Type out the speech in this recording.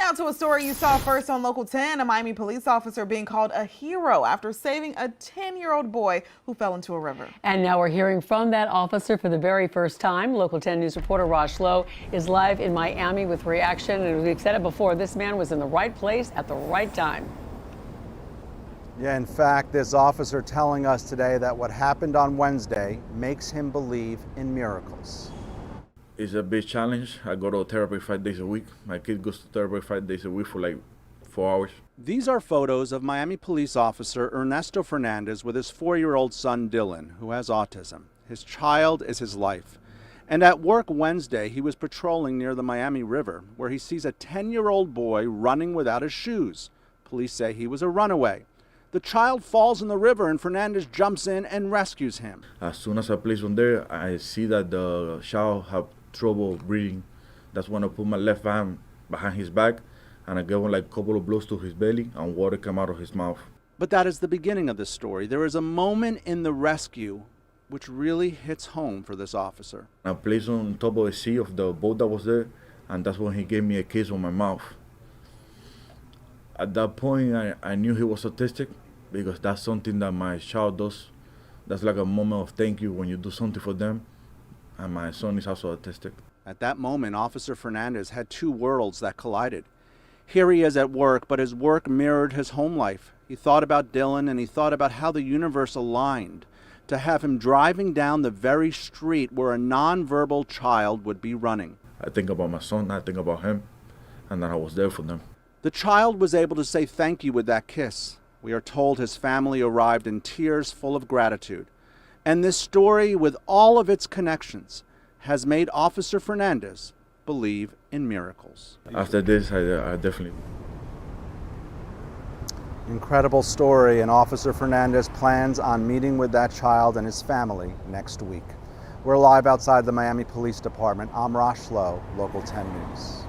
Now to a story you saw first on Local 10, a Miami police officer being called a hero after saving a 10-year-old boy who fell into a river. And now we're hearing from that officer for the very first time. Local 10 News reporter Rosh Lowe is live in Miami with reaction. And as we've said it before, this man was in the right place at the right time. Yeah, in fact, this officer telling us today that what happened on Wednesday makes him believe in miracles. It's a big challenge. I go to therapy 5 days a week. My kid goes to therapy 5 days a week for like 4 hours. These are photos of Miami police officer Ernesto Fernandez with his 4-year-old son Dylan, who has autism. His child is his life. And at work Wednesday, he was patrolling near the Miami River, where he sees a 10-year-old boy running without his shoes. Police say he was a runaway. The child falls in the river and Fernandez jumps in and rescues him. As soon as I place on there, I see that the child have trouble breathing. That's when I put my left hand behind his back and I gave him like a couple of blows to his belly and water came out of his mouth. But that is the beginning of the story. There is a moment in the rescue which really hits home for this officer. I placed on top of the seat of the boat that was there, and that's when he gave me a kiss on my mouth. At that point, I knew he was autistic because that's something that my child does. That's like a moment of thank you when you do something for them. And my son is also autistic. At that moment, Officer Fernandez had two worlds that collided. Here he is at work, but his work mirrored his home life. He thought about Dylan and he thought about how the universe aligned to have him driving down the very street where a nonverbal child would be running. I think about my son, I think about him, and that I was there for them. The child was able to say thank you with that kiss. We are told his family arrived in tears full of gratitude. And this story, with all of its connections, has made Officer Fernandez believe in miracles. After this, I definitely... Incredible story, and Officer Fernandez plans on meeting with that child and his family next week. We're live outside the Miami Police Department. I'm Rosh Lowe, Local 10 News.